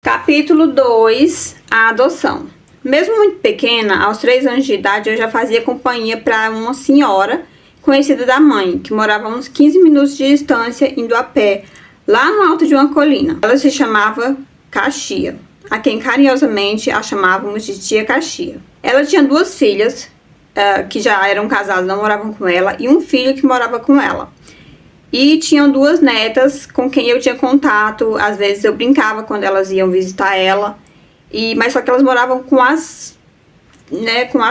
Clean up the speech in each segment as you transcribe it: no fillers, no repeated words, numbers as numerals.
Capítulo 2. A adoção. Mesmo muito pequena, aos 3 anos de idade, eu já fazia companhia para uma senhora conhecida da mãe, que morava a uns 15 minutos de distância, indo a pé, lá no alto de uma colina. Ela se chamava Caxia, a quem carinhosamente a chamávamos de tia Caxia. Ela tinha 2 filhas, que já eram casadas, não moravam com ela, e um filho que morava com ela. E tinham 2 netas com quem eu tinha contato. Às vezes eu brincava quando elas iam visitar ela. Mas só que elas moravam com as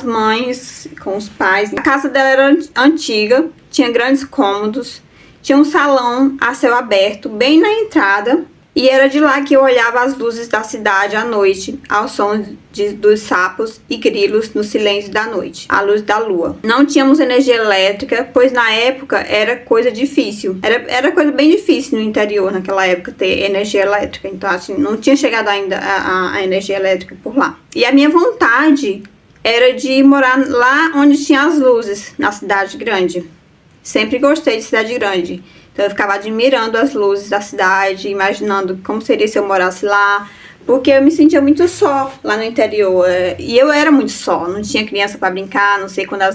mães, com os pais. A casa dela era antiga, tinha grandes cômodos, tinha um salão a céu aberto bem na entrada. E era de lá que eu olhava as luzes da cidade à noite, ao som dos sapos e grilos no silêncio da noite, à luz da lua. Não tínhamos energia elétrica, pois na época era coisa difícil. Era coisa bem difícil no interior naquela época ter energia elétrica. Então assim, não tinha chegado ainda a energia elétrica por lá. E a minha vontade era de morar lá onde tinha as luzes, na cidade grande. Sempre gostei de cidade grande. Então eu ficava admirando as luzes da cidade, imaginando como seria se eu morasse lá, porque eu me sentia muito só lá no interior. E eu era muito só, não tinha criança para brincar, não sei quando as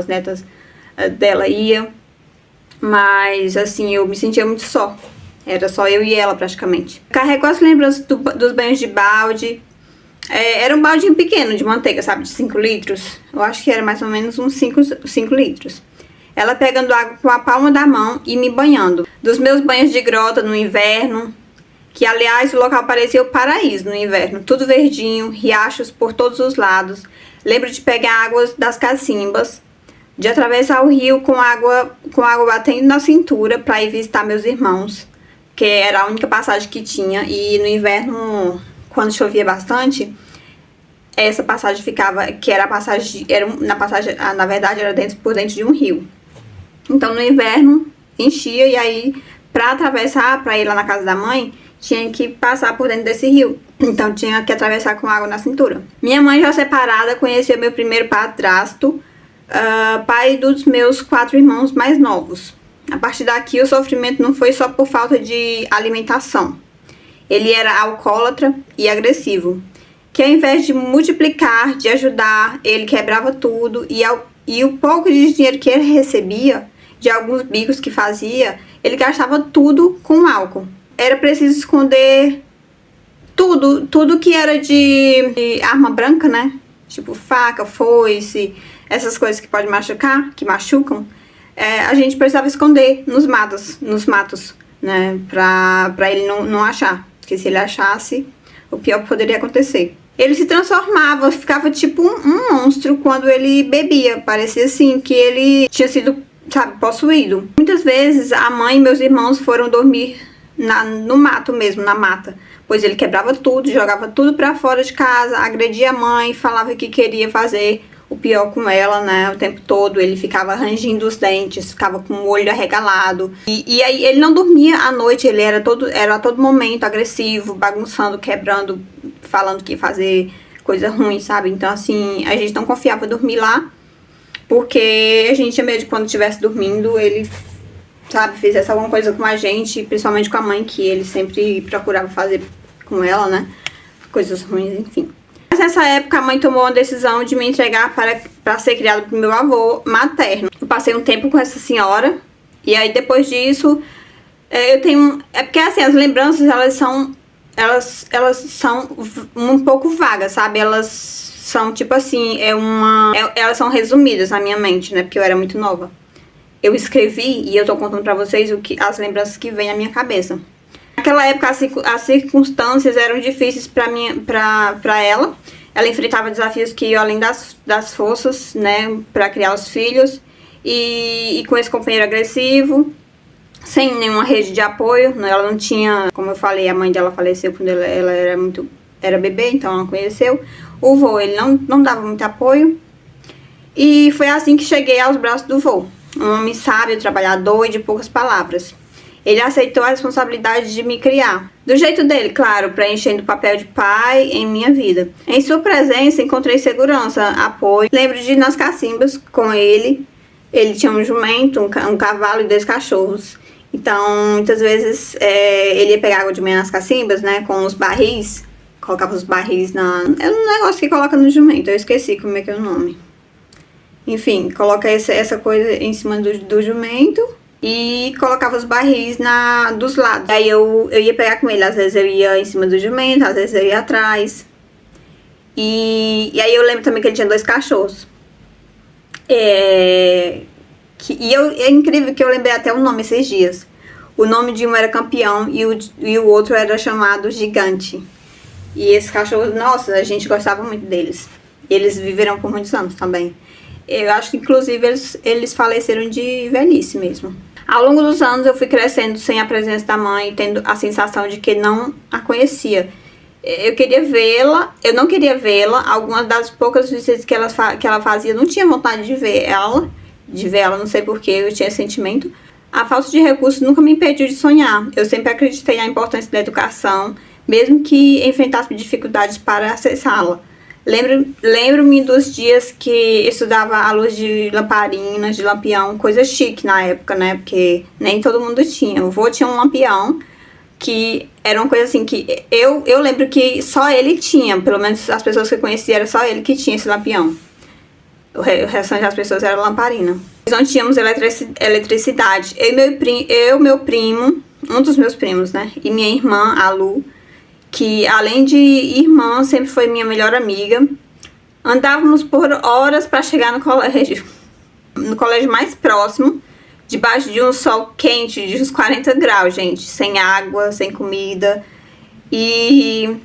netas dela iam, mas assim, eu me sentia muito só. Era só eu e ela praticamente. Carrego as lembranças dos banhos de balde. Era um baldinho pequeno de manteiga, sabe, de 5 litros. Eu acho que era mais ou menos uns 5 litros. Ela pegando água com a palma da mão e me banhando. Dos meus banhos de grota no inverno, que aliás o local parecia o paraíso no inverno. Tudo verdinho, riachos por todos os lados. Lembro de pegar águas das cacimbas, de atravessar o rio com água batendo na cintura para ir visitar meus irmãos, que era a única passagem que tinha. E no inverno, quando chovia bastante, essa passagem ficava, que era a passagem, na verdade era por dentro de um rio. Então no inverno enchia e aí para atravessar, para ir lá na casa da mãe, tinha que passar por dentro desse rio. Então tinha que atravessar com água na cintura. Minha mãe já separada conheceu meu primeiro padrasto, pai dos meus 4 irmãos mais novos. A partir daqui o sofrimento não foi só por falta de alimentação. Ele era alcoólatra e agressivo, que ao invés de multiplicar, de ajudar, ele quebrava tudo e o pouco de dinheiro que ele recebia de alguns bicos que fazia, ele gastava tudo com álcool. Era preciso esconder tudo que era de arma branca, né? Tipo faca, foice, essas coisas que podem machucar, que machucam. A gente precisava esconder nos matos, né? Pra ele não achar. Porque se ele achasse, o pior poderia acontecer. Ele se transformava, ficava tipo um monstro quando ele bebia. Parecia assim que ele tinha sido, sabe, possuído. Muitas vezes a mãe e meus irmãos foram dormir no mato mesmo, na mata. Pois ele quebrava tudo, jogava tudo pra fora de casa, agredia a mãe, falava que queria fazer o pior com ela, né, o tempo todo. Ele ficava rangindo os dentes, ficava com o olho arregalado. E aí ele não dormia à noite, ele era a todo momento agressivo, bagunçando, quebrando, falando que ia fazer coisa ruim, sabe? Então assim, a gente não confiava em dormir lá, porque a gente tinha medo de quando estivesse dormindo, ele, sabe, fizesse alguma coisa com a gente, principalmente com a mãe, que ele sempre procurava fazer com ela, né, coisas ruins, enfim. Mas nessa época a mãe tomou a decisão de me entregar para ser criada pelo meu avô materno. Eu passei um tempo com essa senhora, e aí depois disso, eu tenho... porque assim, as lembranças, elas são um pouco vagas, sabe? Elas são tipo assim, elas são resumidas na minha mente, né? Porque eu era muito nova. Eu escrevi e eu tô contando pra vocês as lembranças que vêm à minha cabeça. Naquela época as circunstâncias eram difíceis pra ela. Ela enfrentava desafios que iam além das forças, né? Pra criar os filhos. E com esse companheiro agressivo, sem nenhuma rede de apoio, né? Ela não tinha, como eu falei, a mãe dela faleceu quando ela era bebê, então ela não conheceu. O vô, ele não dava muito apoio. E foi assim que cheguei aos braços do vô. Um homem sábio, trabalhador e de poucas palavras. Ele aceitou a responsabilidade de me criar. Do jeito dele, claro, preenchendo o papel de pai em minha vida. Em sua presença, encontrei segurança, apoio. Lembro de ir nas cacimbas com ele. Ele tinha um jumento, um cavalo e 2 cachorros. Então, muitas vezes, ele ia pegar água de manhã nas cacimbas, né, com os barris, colocava os barris é um negócio que coloca no jumento, eu esqueci como é que é o nome. Enfim, coloca essa coisa em cima do jumento e colocava os barris dos lados. Aí eu ia pegar com ele, às vezes eu ia em cima do jumento, às vezes eu ia atrás. E aí eu lembro também que ele tinha 2 cachorros. É incrível que eu lembrei até o nome esses dias. O nome de um era Campeão e o outro era chamado Gigante. E esses cachorros, nossa, a gente gostava muito deles. E eles viveram por muitos anos também. Eu acho que, inclusive, eles faleceram de velhice mesmo. Ao longo dos anos, eu fui crescendo sem a presença da mãe, tendo a sensação de que não a conhecia. Eu queria vê-la, eu não queria vê-la. Algumas das poucas visitas que ela fazia, não tinha vontade de ver ela. Não sei porquê, eu tinha sentimento. A falta de recursos nunca me impediu de sonhar. Eu sempre acreditei na importância da educação, mesmo que enfrentasse dificuldades para acessá-la. Lembro-me dos dias que estudava à luz de lamparinas, de lampião, coisa chique na época, né? Porque nem todo mundo tinha. O vô tinha um lampião, que era uma coisa assim que eu lembro que só ele tinha. Pelo menos as pessoas que eu conhecia, era só ele que tinha esse lampião. O restante das pessoas era lamparina. Nós não tínhamos eletricidade. Meu primo, um dos meus primos, né? E minha irmã, a Lu, que além de irmã, sempre foi minha melhor amiga. Andávamos por horas para chegar no colégio mais próximo, debaixo de um sol quente de uns 40 graus, gente, sem água, sem comida e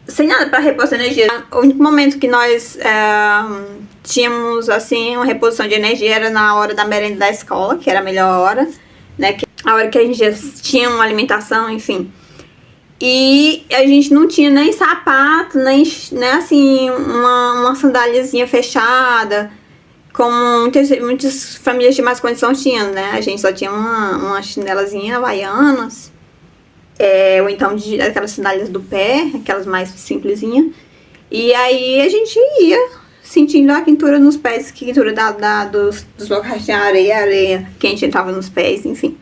sem nada para repor energia. O único momento que nós tínhamos assim uma reposição de energia era na hora da merenda da escola, que era a melhor hora, né? A hora que a gente já tinha uma alimentação, enfim. E a gente não tinha nem sapato, nem assim, uma sandáliazinha fechada, como muitas famílias de mais condições tinham, né? A gente só tinha uma chinelazinha havaianas, ou então aquelas sandálias do pé, aquelas mais simplesinhas. E aí a gente ia sentindo a quentura nos pés, a quentura dos locais de areia quente entrava nos pés, enfim.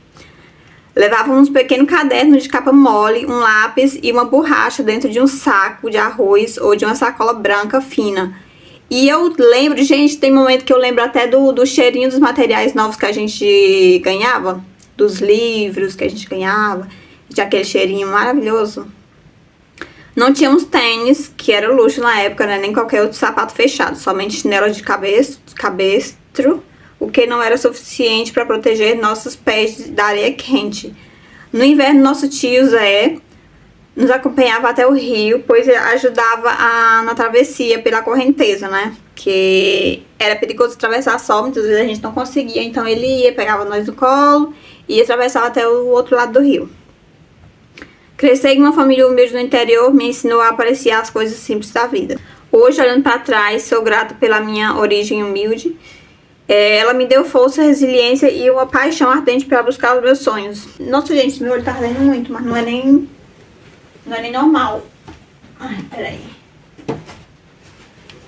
Levávamos um pequeno caderno de capa mole, um lápis e uma borracha dentro de um saco de arroz ou de uma sacola branca fina. E eu lembro, gente, tem momento que eu lembro até do cheirinho dos materiais novos que a gente ganhava, dos livros que a gente ganhava, de aquele cheirinho maravilhoso. Não tínhamos tênis, que era luxo na época, né? Nem qualquer outro sapato fechado, somente chinelo de cabestro, o que não era suficiente para proteger nossos pés da areia quente. No inverno, nosso tio Zé nos acompanhava até o rio, pois ajudava na travessia pela correnteza, né? Que era perigoso atravessar só, muitas vezes a gente não conseguia, então ele ia, pegava nós no colo e atravessava até o outro lado do rio. Crescer em uma família humilde no interior me ensinou a apreciar as coisas simples da vida. Hoje, olhando para trás, sou grata pela minha origem humilde. Ela me deu força, resiliência e uma paixão ardente para buscar os meus sonhos. Nossa, gente, meu olho tá ardendo muito, mas não é nem normal. Ai, peraí.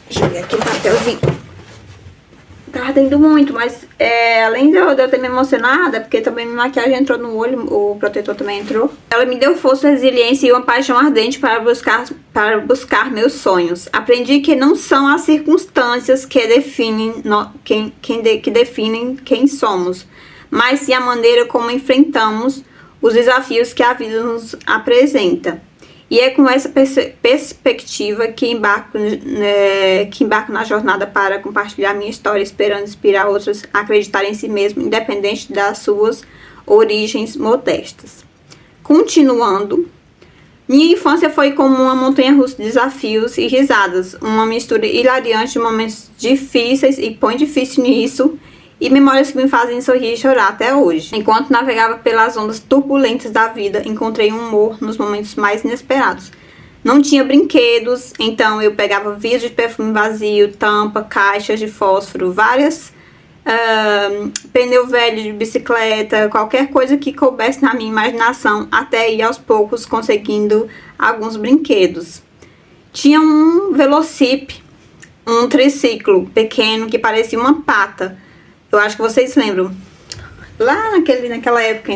Deixa eu ver aqui o papelzinho. Tá ardendo muito, mas além de eu ter me emocionada, porque também minha maquiagem entrou no olho, o protetor também entrou. Ela me deu força, resiliência e uma paixão ardente para buscar meus sonhos. Aprendi que não são as circunstâncias que definem quem somos, mas sim a maneira como enfrentamos os desafios que a vida nos apresenta. E é com essa perspectiva que embarco na jornada para compartilhar minha história, esperando inspirar outros a acreditar em si mesmo, independente das suas origens modestas. Continuando, minha infância foi como uma montanha-russa de desafios e risadas, uma mistura hilariante de momentos difíceis e põe difícil nisso, e memórias que me fazem sorrir e chorar até hoje. Enquanto navegava pelas ondas turbulentas da vida, encontrei um humor nos momentos mais inesperados. Não tinha brinquedos, então eu pegava vidro de perfume vazio, tampa, caixas de fósforo, várias pneu velho de bicicleta, qualquer coisa que coubesse na minha imaginação, até ir aos poucos conseguindo alguns brinquedos. Tinha um velocip, um triciclo pequeno que parecia uma pata. Eu acho que vocês lembram. lá naquela época,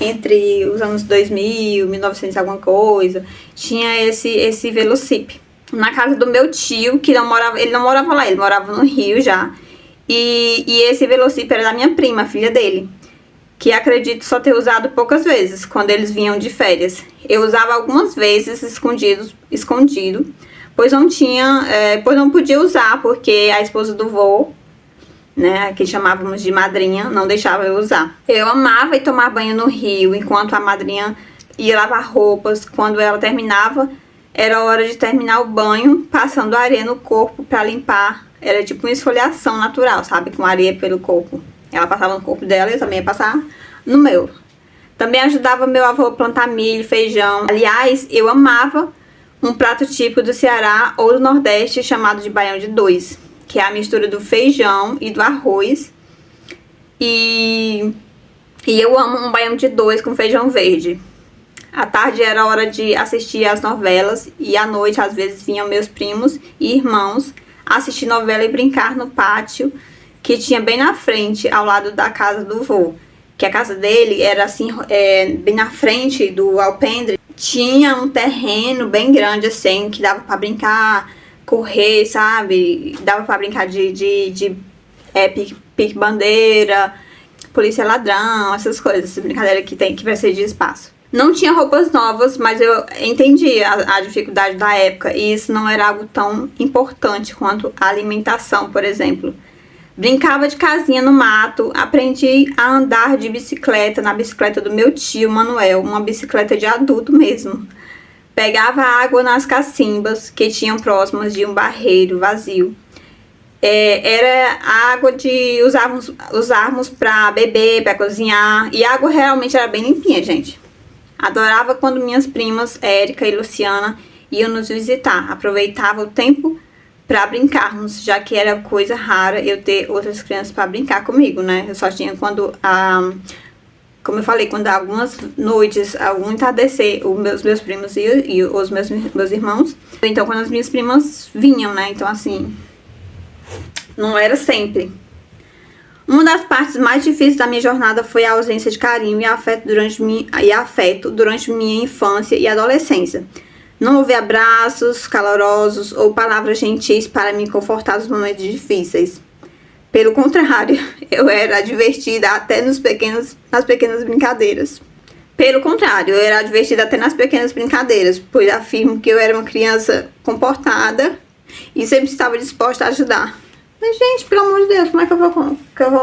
entre os anos 2000, 1900 alguma coisa, tinha esse Velocip. Na casa do meu tio, que ele não morava lá, ele morava no Rio já. E esse Velocip era da minha prima, filha dele, que acredito só ter usado poucas vezes, quando eles vinham de férias. Eu usava algumas vezes escondido, pois não podia usar, porque a esposa do vô, né, que chamávamos de madrinha, não deixava eu usar. Eu amava ir tomar banho no rio, enquanto a madrinha ia lavar roupas. Quando ela terminava, era hora de terminar o banho, passando areia no corpo para limpar. Era tipo uma esfoliação natural, sabe, com areia pelo corpo. Ela passava no corpo dela e eu também ia passar no meu. Também ajudava meu avô a plantar milho, feijão. Aliás, eu amava um prato típico do Ceará ou do Nordeste chamado de baião de dois, que é a mistura do feijão e do arroz. E eu amo um baião de dois com feijão verde. À tarde era hora de assistir às novelas e à noite às vezes vinham meus primos e irmãos assistir novela e brincar no pátio que tinha bem na frente, ao lado da casa do vô. Que a casa dele era assim, bem na frente do alpendre. Tinha um terreno bem grande assim, que dava pra brincar, correr, sabe? Dava pra brincar de pique-bandeira, polícia ladrão, essas coisas, essa brincadeira que vai ser de espaço. Não tinha roupas novas, mas eu entendi a dificuldade da época, e isso não era algo tão importante quanto a alimentação, por exemplo. Brincava de casinha no mato, aprendi a andar de bicicleta, na bicicleta do meu tio Manuel, uma bicicleta de adulto mesmo. Pegava água nas cacimbas que tinham próximas de um barreiro vazio. Era a água de usarmos para beber, para cozinhar, e a água realmente era bem limpinha, gente. Adorava quando minhas primas, Érica e Luciana, iam nos visitar. Aproveitava o tempo para brincarmos, já que era coisa rara eu ter outras crianças para brincar comigo, né? Eu só tinha como eu falei, quando algumas noites, algum entardecer, os meus primos e os meus irmãos. Então, quando as minhas primas vinham, né? Então, assim, não era sempre. Uma das partes mais difíceis da minha jornada foi a ausência de carinho e afeto durante minha infância e adolescência. Não houve abraços calorosos ou palavras gentis para me confortar nos momentos difíceis. Pelo contrário, eu era divertida até nas pequenas brincadeiras. Pois afirmo que eu era uma criança comportada e sempre estava disposta a ajudar. Mas, gente, pelo amor de Deus, como é que eu vou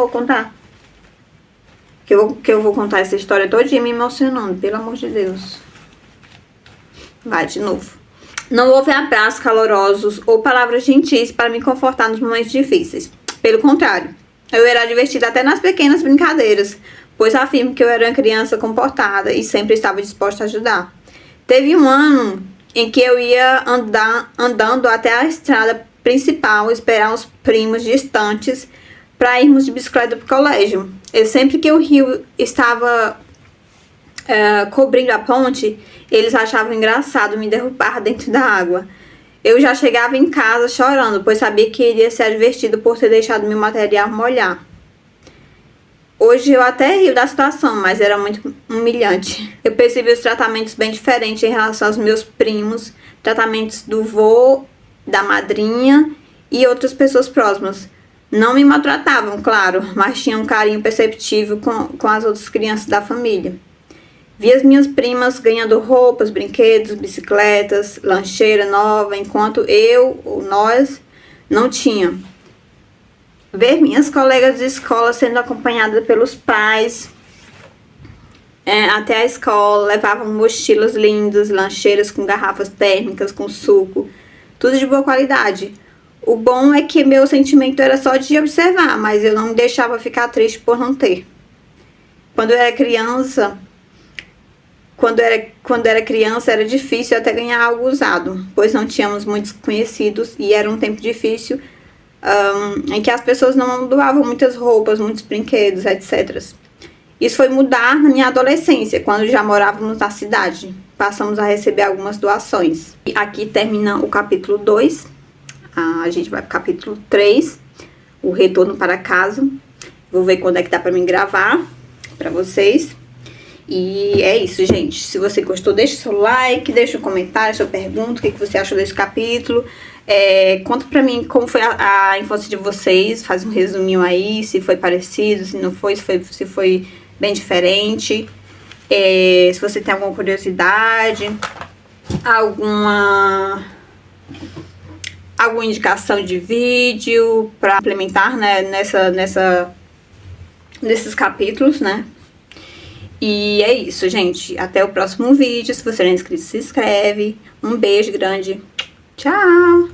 contar? Que eu vou contar essa história todinha me emocionando, pelo amor de Deus. Vai, de novo. Não houve abraços calorosos ou palavras gentis para me confortar nos momentos difíceis. Pelo contrário, eu era divertida até nas pequenas brincadeiras, pois afirmo que eu era uma criança comportada e sempre estava disposta a ajudar. Teve um ano em que eu ia andando até a estrada principal, esperar uns primos distantes para irmos de bicicleta para o colégio. E sempre que o rio estava cobrindo a ponte, eles achavam engraçado me derrubar dentro da água. Eu já chegava em casa chorando, pois sabia que iria ser advertido por ter deixado meu material molhar. Hoje eu até rio da situação, mas era muito humilhante. Eu percebi os tratamentos bem diferentes em relação aos meus primos, tratamentos do vô, da madrinha e outras pessoas próximas. Não me maltratavam, claro, mas tinham um carinho perceptível com as outras crianças da família. Vi as minhas primas ganhando roupas, brinquedos, bicicletas, lancheira nova, enquanto nós não tinha. Ver minhas colegas de escola sendo acompanhadas pelos pais até a escola, levavam mochilas lindas, lancheiras com garrafas térmicas, com suco, tudo de boa qualidade. O bom é que meu sentimento era só de observar, mas eu não me deixava ficar triste por não ter. Quando eu era criança, era difícil até ganhar algo usado, pois não tínhamos muitos conhecidos e era um tempo difícil em que as pessoas não doavam muitas roupas, muitos brinquedos, etc. Isso foi mudar na minha adolescência, quando já morávamos na cidade. Passamos a receber algumas doações. E aqui termina o capítulo 2. A gente vai para o capítulo 3, o retorno para casa. Vou ver quando é que dá pra mim gravar pra vocês. E é isso, gente. Se você gostou, deixa seu like, deixa um comentário, sua pergunta, o que você achou desse capítulo. Conta pra mim como foi a infância de vocês, faz um resuminho aí, se foi parecido, se não foi, se foi bem diferente. Se você tem alguma curiosidade, alguma indicação de vídeo pra implementar, né, nesses capítulos, né? E é isso, gente. Até o próximo vídeo. Se você não é inscrito, se inscreve. Um beijo grande. Tchau!